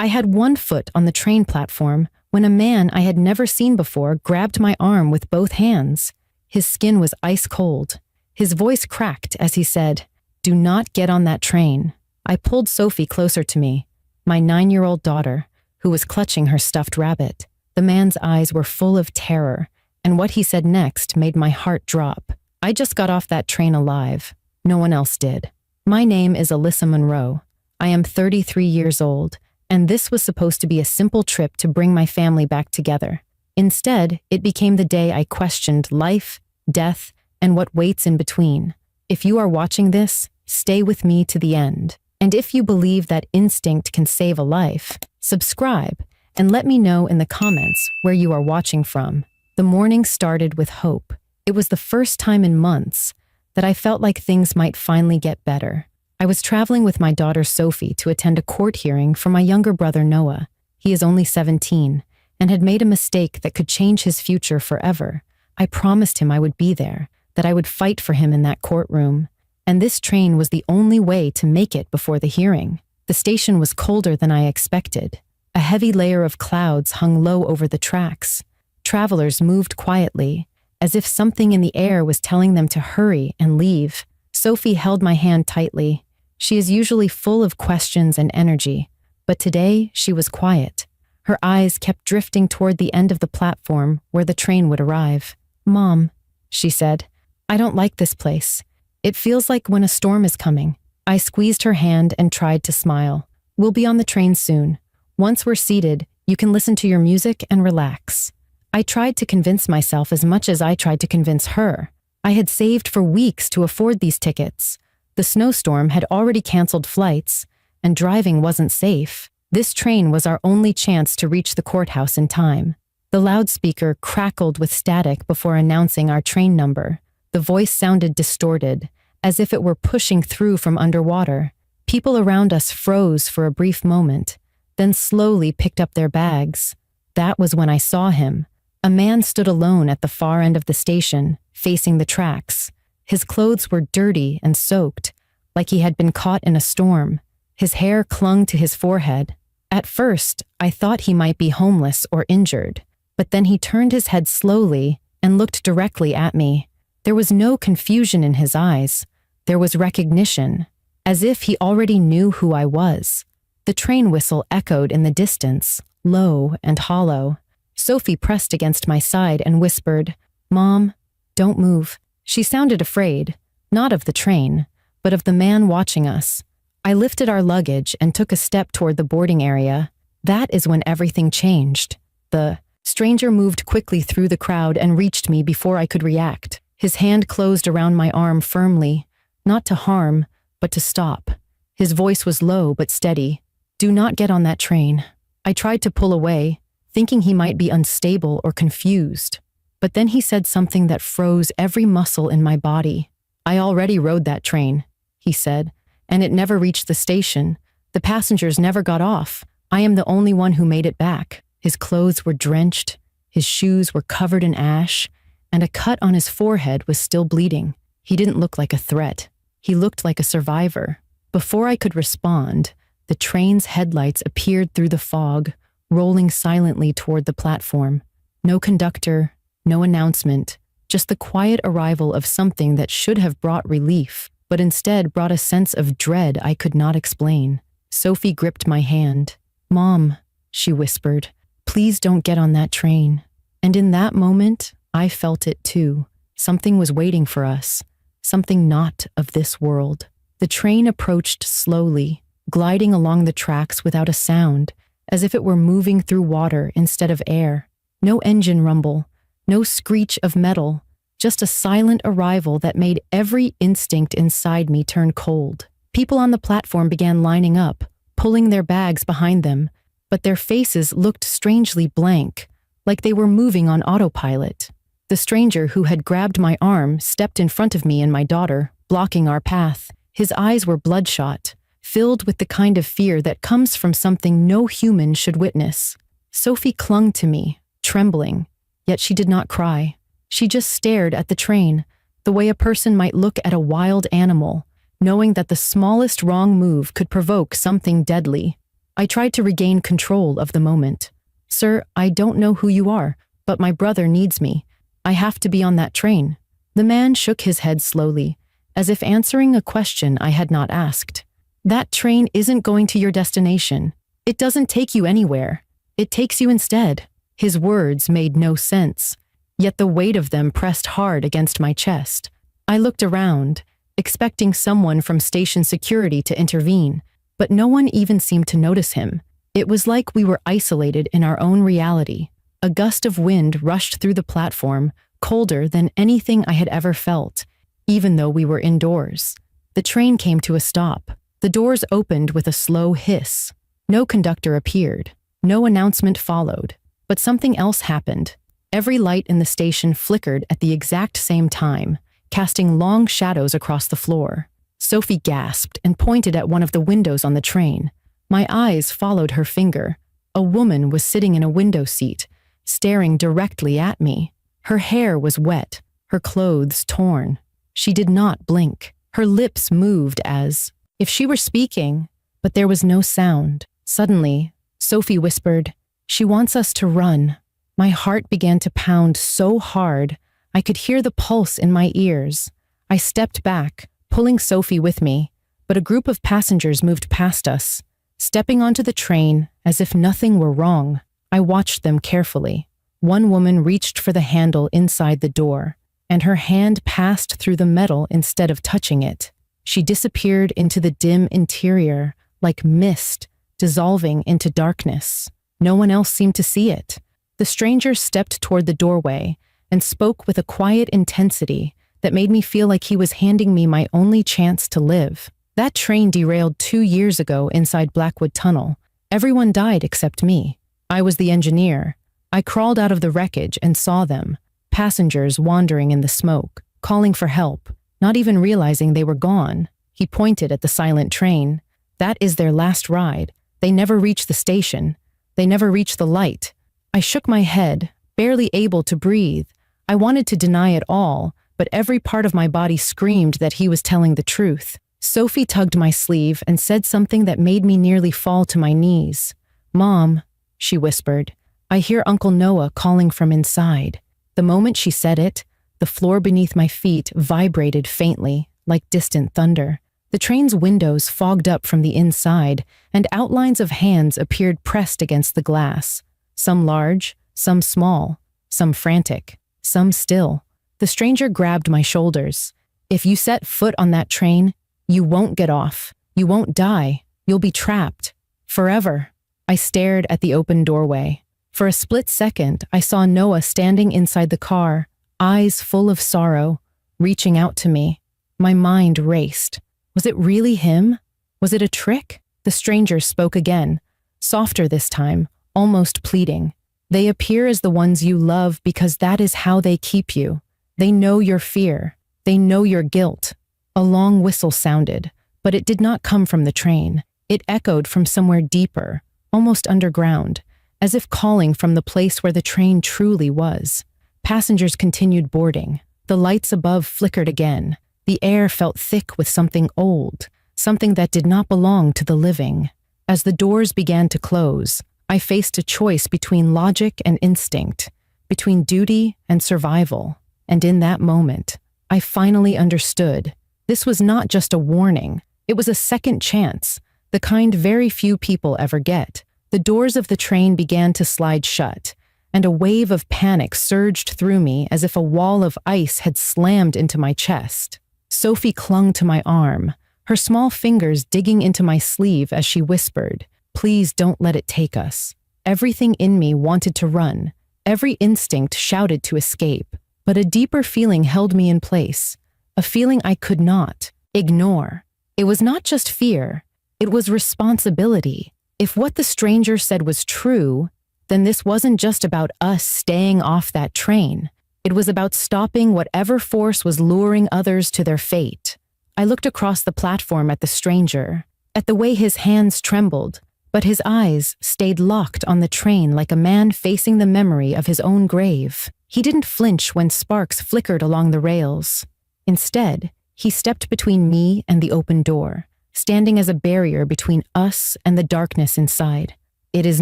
I had one foot on the train platform when a man I had never seen before grabbed my arm with both hands. His skin was ice cold. His voice cracked as he said, "Do not get on that train." I pulled Sophie closer to me, my 9-year-old daughter, who was clutching her stuffed rabbit. The man's eyes were full of terror, and what he said next made my heart drop. I just got off that train alive. No one else did. My name is Alyssa Monroe. I am 33 years old, and this was supposed to be a simple trip to bring my family back together. Instead, it became the day I questioned life, death, and what waits in between. If you are watching this, stay with me to the end. And if you believe that instinct can save a life, subscribe and let me know in the comments where you are watching from. The morning started with hope. It was the first time in months that I felt like things might finally get better. I was traveling with my daughter Sophie to attend a court hearing for my younger brother Noah. He is only 17 and had made a mistake that could change his future forever. I promised him I would be there, that I would fight for him in that courtroom. And this train was the only way to make it before the hearing. The station was colder than I expected. A heavy layer of clouds hung low over the tracks. Travelers moved quietly, as if something in the air was telling them to hurry and leave. Sophie held my hand tightly. She is usually full of questions and energy, but today she was quiet. Her eyes kept drifting toward the end of the platform where the train would arrive. "Mom," she said, "I don't like this place. It feels like when a storm is coming." I squeezed her hand and tried to smile. "We'll be on the train soon. Once we're seated, you can listen to your music and relax." I tried to convince myself as much as I tried to convince her. I had saved for weeks to afford these tickets. The snowstorm had already canceled flights, and driving wasn't safe. This train was our only chance to reach the courthouse in time. The loudspeaker crackled with static before announcing our train number. The voice sounded distorted, as if it were pushing through from underwater. People around us froze for a brief moment, then slowly picked up their bags. That was when I saw him. A man stood alone at the far end of the station, facing the tracks. His clothes were dirty and soaked, like he had been caught in a storm. His hair clung to his forehead. At first, I thought he might be homeless or injured, but then he turned his head slowly and looked directly at me. There was no confusion in his eyes. There was recognition, as if he already knew who I was. The train whistle echoed in the distance, low and hollow. Sophie pressed against my side and whispered, "Mom, don't move." She sounded afraid, not of the train, but of the man watching us. I lifted our luggage and took a step toward the boarding area. That is when everything changed. The stranger moved quickly through the crowd and reached me before I could react. His hand closed around my arm firmly, not to harm, but to stop. His voice was low but steady. "Do not get on that train." I tried to pull away, thinking he might be unstable or confused. But then he said something that froze every muscle in my body. "I already rode that train," he said, "and it never reached the station. The passengers never got off. I am the only one who made it back." His clothes were drenched, his shoes were covered in ash, and a cut on his forehead was still bleeding. He didn't look like a threat. He looked like a survivor. Before I could respond, the train's headlights appeared through the fog, rolling silently toward the platform. No conductor, no announcement, just the quiet arrival of something that should have brought relief, but instead brought a sense of dread I could not explain. Sophie gripped my hand. "Mom," she whispered, "please don't get on that train." And in that moment, I felt it too. Something was waiting for us, something not of this world. The train approached slowly, gliding along the tracks without a sound, as if it were moving through water instead of air. No engine rumble, no screech of metal, just a silent arrival that made every instinct inside me turn cold. People on the platform began lining up, pulling their bags behind them, but their faces looked strangely blank, like they were moving on autopilot. The stranger who had grabbed my arm stepped in front of me and my daughter, blocking our path. His eyes were bloodshot, filled with the kind of fear that comes from something no human should witness. Sophie clung to me, trembling, yet she did not cry. She just stared at the train, the way a person might look at a wild animal, knowing that the smallest wrong move could provoke something deadly. I tried to regain control of the moment. "Sir, I don't know who you are, but my brother needs me. I have to be on that train." The man shook his head slowly, as if answering a question I had not asked. "That train isn't going to your destination. It doesn't take you anywhere. It takes you instead." His words made no sense, yet the weight of them pressed hard against my chest. I looked around, expecting someone from station security to intervene, but no one even seemed to notice him. It was like we were isolated in our own reality. A gust of wind rushed through the platform, colder than anything I had ever felt, even though we were indoors. The train came to a stop. The doors opened with a slow hiss. No conductor appeared. No announcement followed. But something else happened. Every light in the station flickered at the exact same time, casting long shadows across the floor. Sophie gasped and pointed at one of the windows on the train. My eyes followed her finger. A woman was sitting in a window seat, staring directly at me. Her hair was wet, her clothes torn. She did not blink. Her lips moved as if she were speaking, but there was no sound. Suddenly, Sophie whispered, "She wants us to run." My heart began to pound so hard, I could hear the pulse in my ears. I stepped back, pulling Sophie with me, but a group of passengers moved past us, stepping onto the train as if nothing were wrong. I watched them carefully. One woman reached for the handle inside the door, and her hand passed through the metal instead of touching it. She disappeared into the dim interior, like mist, dissolving into darkness. No one else seemed to see it. The stranger stepped toward the doorway and spoke with a quiet intensity that made me feel like he was handing me my only chance to live. "That train derailed 2 years ago inside Blackwood Tunnel. Everyone died except me. I was the engineer. I crawled out of the wreckage and saw them, passengers wandering in the smoke, calling for help, not even realizing they were gone." He pointed at the silent train. "That is their last ride. They never reach the station. They never reach the light." I shook my head, barely able to breathe. I wanted to deny it all, but every part of my body screamed that he was telling the truth. Sophie tugged my sleeve and said something that made me nearly fall to my knees. "Mom," she whispered, "I hear Uncle Noah calling from inside." The moment she said it, the floor beneath my feet vibrated faintly, like distant thunder. The train's windows fogged up from the inside, and outlines of hands appeared pressed against the glass. Some large, some small, some frantic, some still. The stranger grabbed my shoulders. "If you set foot on that train, you won't get off. You won't die. You'll be trapped. Forever." I stared at the open doorway. For a split second, I saw Noah standing inside the car, eyes full of sorrow, reaching out to me. My mind raced. Was it really him? Was it a trick? The stranger spoke again, softer this time, almost pleading. "They appear as the ones you love because that is how they keep you. They know your fear. They know your guilt." A long whistle sounded, but it did not come from the train. It echoed from somewhere deeper, almost underground, as if calling from the place where the train truly was. Passengers continued boarding. The lights above flickered again. The air felt thick with something old, something that did not belong to the living. As the doors began to close, I faced a choice between logic and instinct, between duty and survival. And in that moment, I finally understood. This was not just a warning. It was a second chance, the kind very few people ever get. The doors of the train began to slide shut, and a wave of panic surged through me as if a wall of ice had slammed into my chest. Sophie clung to my arm, her small fingers digging into my sleeve as she whispered, "Please don't let it take us." Everything in me wanted to run. Every instinct shouted to escape. But a deeper feeling held me in place, a feeling I could not ignore. It was not just fear, it was responsibility. If what the stranger said was true, then this wasn't just about us staying off that train. It was about stopping whatever force was luring others to their fate. I looked across the platform at the stranger, at the way his hands trembled, but his eyes stayed locked on the train like a man facing the memory of his own grave. He didn't flinch when sparks flickered along the rails. Instead, he stepped between me and the open door, standing as a barrier between us and the darkness inside. "It is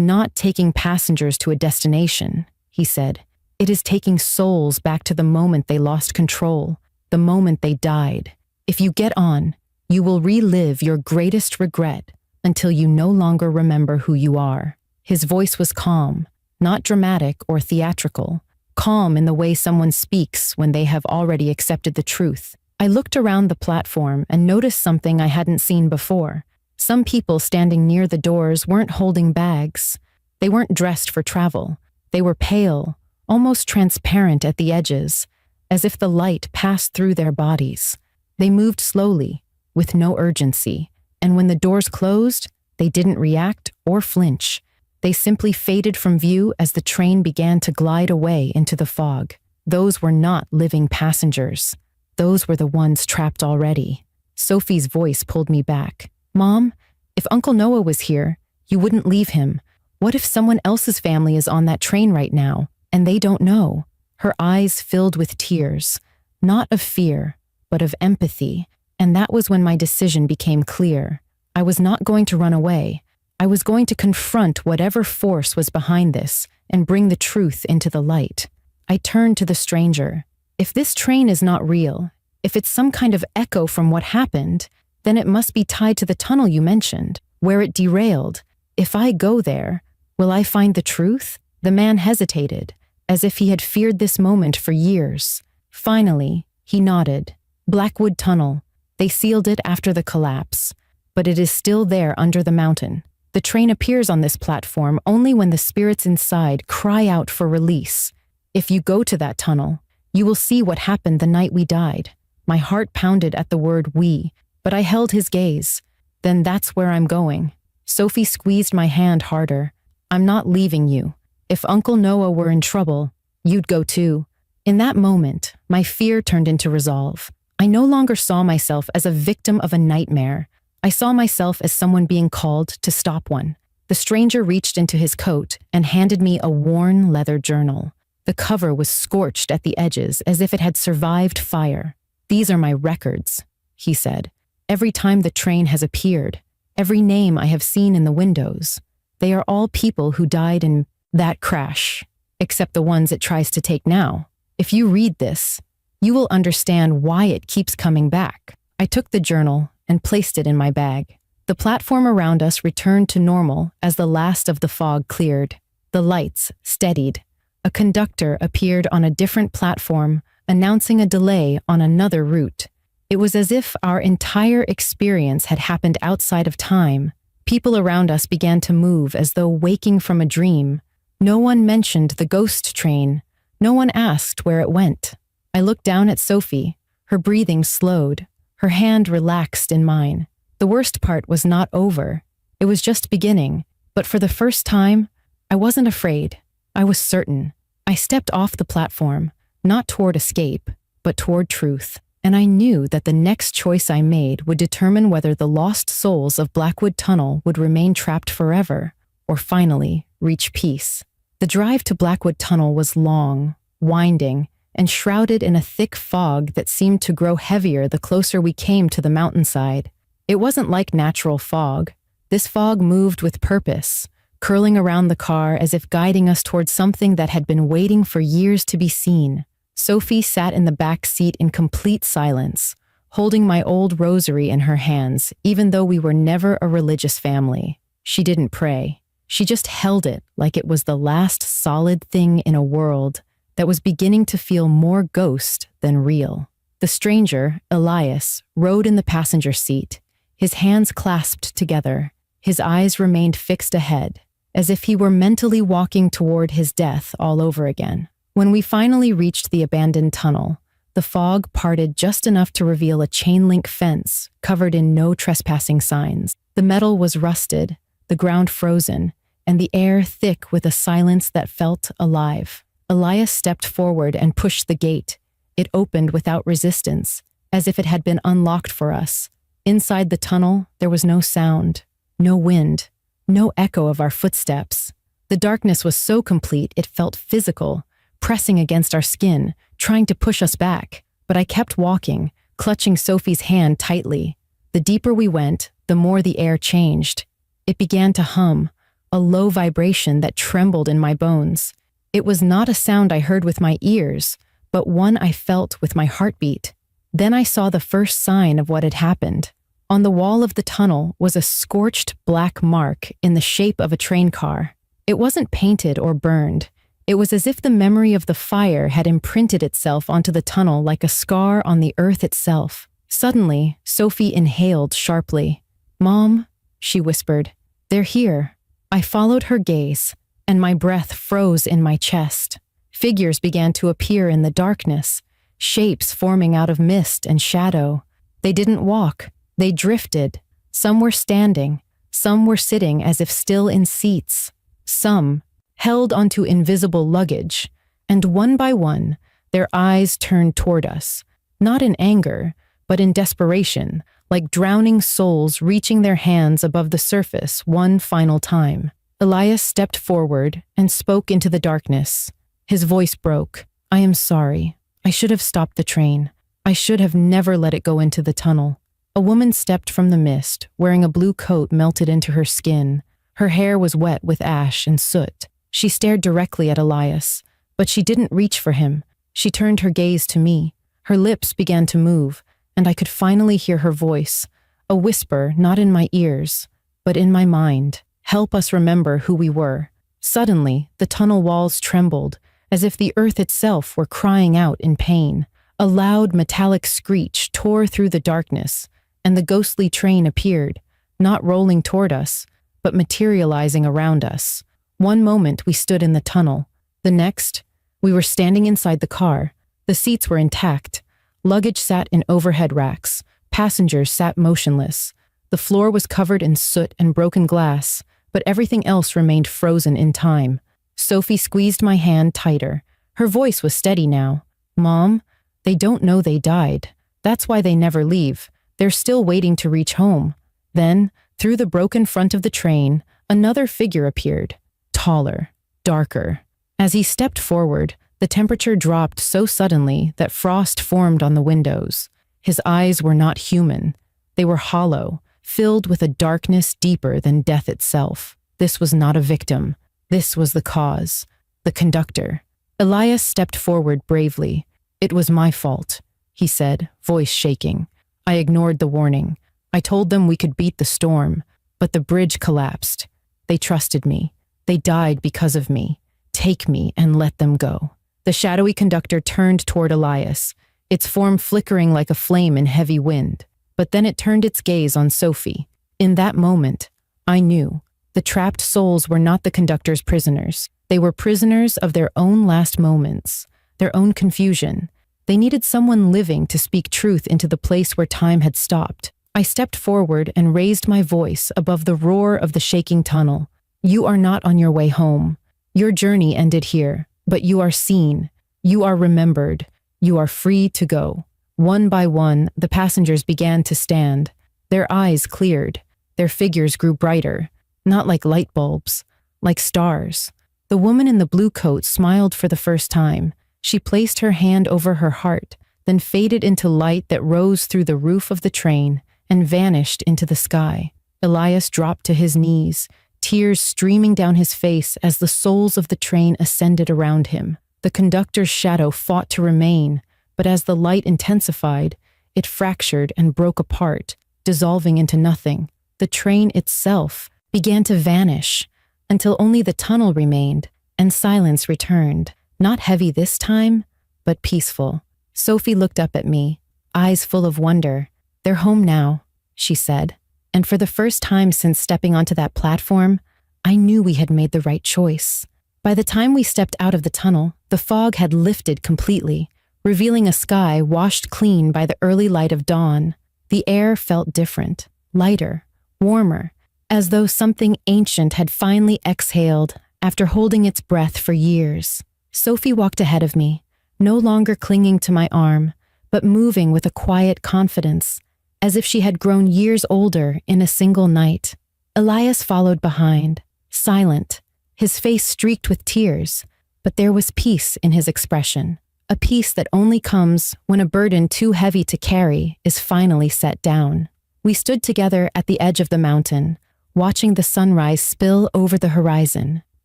not taking passengers to a destination," he said. "It is taking souls back to the moment they lost control, the moment they died. If you get on, you will relive your greatest regret until you no longer remember who you are." His voice was calm, not dramatic or theatrical, calm in the way someone speaks when they have already accepted the truth. I looked around the platform and noticed something I hadn't seen before. Some people standing near the doors weren't holding bags. They weren't dressed for travel. They were pale, almost transparent at the edges, as if the light passed through their bodies. They moved slowly, with no urgency, and when the doors closed, they didn't react or flinch. They simply faded from view as the train began to glide away into the fog. Those were not living passengers. Those were the ones trapped already. Sophie's voice pulled me back. "Mom, if Uncle Noah was here, you wouldn't leave him. What if someone else's family is on that train right now, and they don't know?" Her eyes filled with tears, not of fear, but of empathy, and that was when my decision became clear. I was not going to run away. I was going to confront whatever force was behind this and bring the truth into the light. I turned to the stranger. "If this train is not real, if it's some kind of echo from what happened, then it must be tied to the tunnel you mentioned, where it derailed. If I go there, will I find the truth?" The man hesitated, as if he had feared this moment for years. Finally, he nodded. "Blackwood Tunnel. They sealed it after the collapse, but it is still there under the mountain. The train appears on this platform only when the spirits inside cry out for release. If you go to that tunnel, you will see what happened the night we died." My heart pounded at the word "we," but I held his gaze. "Then that's where I'm going." Sophie squeezed my hand harder. "I'm not leaving you. If Uncle Noah were in trouble, you'd go too." In that moment, my fear turned into resolve. I no longer saw myself as a victim of a nightmare. I saw myself as someone being called to stop one. The stranger reached into his coat and handed me a worn leather journal. The cover was scorched at the edges as if it had survived fire. "These are my records," he said. "Every time the train has appeared, every name I have seen in the windows. They are all people who died in that crash, except the ones it tries to take now. If you read this, you will understand why it keeps coming back." I took the journal and placed it in my bag. The platform around us returned to normal as the last of the fog cleared. The lights steadied. A conductor appeared on a different platform, announcing a delay on another route. It was as if our entire experience had happened outside of time. People around us began to move as though waking from a dream. No one mentioned the ghost train. No one asked where it went. I looked down at Sophie. Her breathing slowed. Her hand relaxed in mine. The worst part was not over. It was just beginning. But for the first time, I wasn't afraid. I was certain. I stepped off the platform, not toward escape, but toward truth. And I knew that the next choice I made would determine whether the lost souls of Blackwood Tunnel would remain trapped forever, or finally reach peace. The drive to Blackwood Tunnel was long, winding, and shrouded in a thick fog that seemed to grow heavier the closer we came to the mountainside. It wasn't like natural fog. This fog moved with purpose, curling around the car as if guiding us towards something that had been waiting for years to be seen. Sophie sat in the back seat in complete silence, holding my old rosary in her hands, even though we were never a religious family. She didn't pray. She just held it like it was the last solid thing in a world that was beginning to feel more ghost than real. The stranger, Elias, rode in the passenger seat, his hands clasped together. His eyes remained fixed ahead, as if he were mentally walking toward his death all over again. When we finally reached the abandoned tunnel, the fog parted just enough to reveal a chain-link fence covered in no trespassing signs. The metal was rusted, the ground frozen, and the air thick with a silence that felt alive. Elias stepped forward and pushed the gate. It opened without resistance, as if it had been unlocked for us. Inside the tunnel, there was no sound, no wind, no echo of our footsteps. The darkness was so complete it felt physical, pressing against our skin, trying to push us back. But I kept walking, clutching Sophie's hand tightly. The deeper we went, the more the air changed. It began to hum, a low vibration that trembled in my bones. It was not a sound I heard with my ears, but one I felt with my heartbeat. Then I saw the first sign of what had happened. On the wall of the tunnel was a scorched black mark in the shape of a train car. It wasn't painted or burned. It was as if the memory of the fire had imprinted itself onto the tunnel like a scar on the earth itself. Suddenly, Sophie inhaled sharply. "Mom," she whispered, "they're here." I followed her gaze, and my breath froze in my chest. Figures began to appear in the darkness, shapes forming out of mist and shadow. They didn't walk, they drifted. Some were standing, some were sitting as if still in seats. Some held onto invisible luggage, and one by one, their eyes turned toward us, not in anger, but in desperation, like drowning souls reaching their hands above the surface one final time. Elias stepped forward and spoke into the darkness. His voice broke. "I am sorry. I should have stopped the train. I should have never let it go into the tunnel." A woman stepped from the mist, wearing a blue coat melted into her skin. Her hair was wet with ash and soot. She stared directly at Elias, but she didn't reach for him. She turned her gaze to me. Her lips began to move, and I could finally hear her voice, a whisper not in my ears, but in my mind. "Help us remember who we were." Suddenly, the tunnel walls trembled, as if the earth itself were crying out in pain. A loud metallic screech tore through the darkness, and the ghostly train appeared, not rolling toward us, but materializing around us. One moment we stood in the tunnel. The next, we were standing inside the car. The seats were intact. Luggage sat in overhead racks. Passengers sat motionless. The floor was covered in soot and broken glass, but everything else remained frozen in time. Sophie squeezed my hand tighter. Her voice was steady now. "Mom, they don't know they died. That's why they never leave. They're still waiting to reach home." Then, through the broken front of the train, another figure appeared. Taller, darker. As he stepped forward, the temperature dropped so suddenly that frost formed on the windows. His eyes were not human. They were hollow, filled with a darkness deeper than death itself. This was not a victim. This was the cause, the conductor. Elias stepped forward bravely. "It was my fault," he said, voice shaking. "I ignored the warning. I told them we could beat the storm, but the bridge collapsed. They trusted me. They died because of me. Take me and let them go." The shadowy conductor turned toward Elias, its form flickering like a flame in heavy wind. But then it turned its gaze on Sophie. In that moment, I knew. The trapped souls were not the conductor's prisoners. They were prisoners of their own last moments, their own confusion. They needed someone living to speak truth into the place where time had stopped. I stepped forward and raised my voice above the roar of the shaking tunnel. "You are not on your way home. Your journey ended here, but you are seen. You are remembered. You are free to go." One by one, the passengers began to stand. Their eyes cleared. Their figures grew brighter, not like light bulbs, like stars. The woman in the blue coat smiled for the first time. She placed her hand over her heart, then faded into light that rose through the roof of the train and vanished into the sky. Elias dropped to his knees, tears streaming down his face as the souls of the train ascended around him. The conductor's shadow fought to remain, but as the light intensified, it fractured and broke apart, dissolving into nothing. The train itself began to vanish until only the tunnel remained, and silence returned. Not heavy this time, but peaceful. Sophie looked up at me, eyes full of wonder. "They're home now," she said. And for the first time since stepping onto that platform, I knew we had made the right choice. By the time we stepped out of the tunnel, the fog had lifted completely, revealing a sky washed clean by the early light of dawn. The air felt different, lighter, warmer, as though something ancient had finally exhaled after holding its breath for years. Sophie walked ahead of me, no longer clinging to my arm, but moving with a quiet confidence, as if she had grown years older in a single night. Elias followed behind, silent, his face streaked with tears, but there was peace in his expression, a peace that only comes when a burden too heavy to carry is finally set down. We stood together at the edge of the mountain, watching the sunrise spill over the horizon,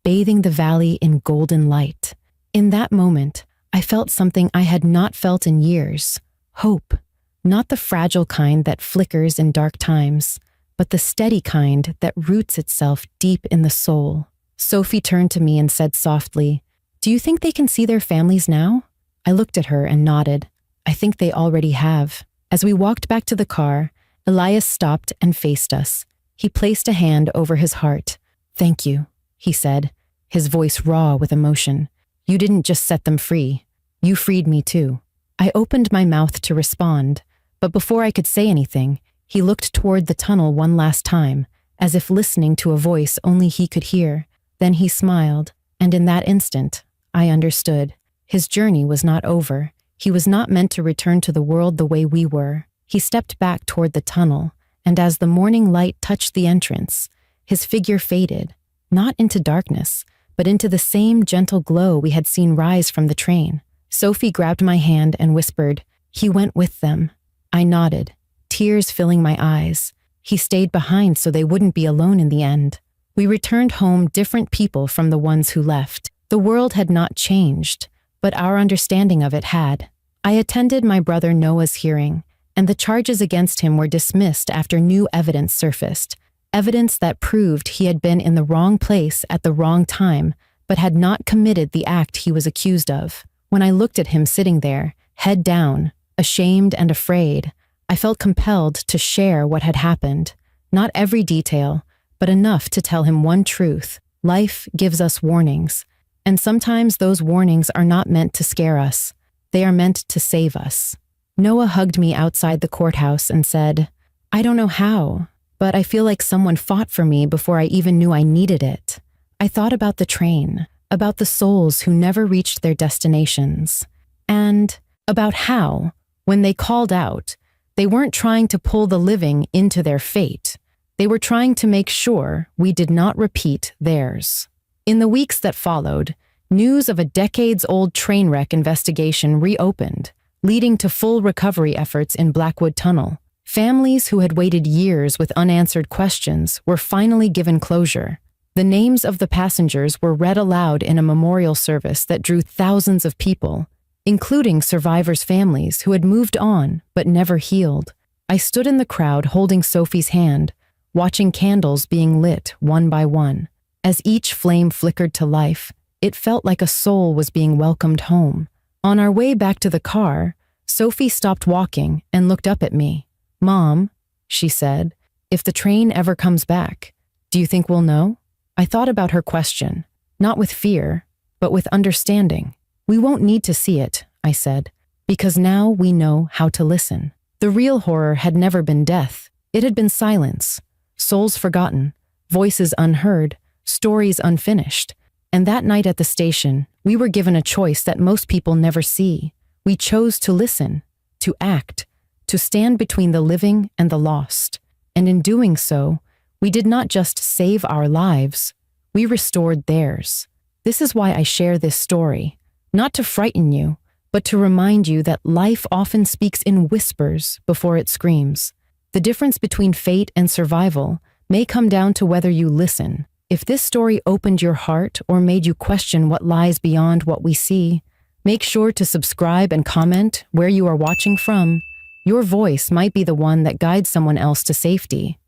bathing the valley in golden light. In that moment, I felt something I had not felt in years: hope. Not the fragile kind that flickers in dark times, but the steady kind that roots itself deep in the soul. Sophie turned to me and said softly, "Do you think they can see their families now?" I looked at her and nodded. "I think they already have." As we walked back to the car, Elias stopped and faced us. He placed a hand over his heart. "Thank you," he said, his voice raw with emotion. "You didn't just set them free. You freed me too." I opened my mouth to respond, but before I could say anything, he looked toward the tunnel one last time, as if listening to a voice only he could hear. Then he smiled, and in that instant, I understood. His journey was not over. He was not meant to return to the world the way we were. He stepped back toward the tunnel, and as the morning light touched the entrance, his figure faded, not into darkness, but into the same gentle glow we had seen rise from the train. Sophie grabbed my hand and whispered, "He went with them." I nodded, tears filling my eyes. He stayed behind so they wouldn't be alone in the end. We returned home different people from the ones who left. The world had not changed, but our understanding of it had. I attended my brother Noah's hearing, and the charges against him were dismissed after new evidence surfaced. Evidence that proved he had been in the wrong place at the wrong time, but had not committed the act he was accused of. When I looked at him sitting there, head down, ashamed and afraid, I felt compelled to share what had happened. Not every detail, but enough to tell him one truth: life gives us warnings, and sometimes those warnings are not meant to scare us. They are meant to save us. Noah hugged me outside the courthouse and said, "I don't know how, but I feel like someone fought for me before I even knew I needed it." I thought about the train, about the souls who never reached their destinations, and about how, when they called out, they weren't trying to pull the living into their fate. They were trying to make sure we did not repeat theirs. In the weeks that followed, news of a decades-old train wreck investigation reopened, leading to full recovery efforts in Blackwood Tunnel. Families who had waited years with unanswered questions were finally given closure. The names of the passengers were read aloud in a memorial service that drew thousands of people, including survivors' families who had moved on but never healed. I stood in the crowd holding Sophie's hand, watching candles being lit one by one. As each flame flickered to life, it felt like a soul was being welcomed home. On our way back to the car, Sophie stopped walking and looked up at me. "Mom," she said, "if the train ever comes back, do you think we'll know?" I thought about her question, not with fear, but with understanding. "We won't need to see it," I said, "because now we know how to listen." The real horror had never been death. It had been silence, souls forgotten, voices unheard, stories unfinished. And that night at the station, we were given a choice that most people never see. We chose to listen, to act, to stand between the living and the lost. And in doing so, we did not just save our lives, we restored theirs. This is why I share this story, not to frighten you, but to remind you that life often speaks in whispers before it screams. The difference between fate and survival may come down to whether you listen. If this story opened your heart or made you question what lies beyond what we see, make sure to subscribe and comment where you are watching from. Your voice might be the one that guides someone else to safety.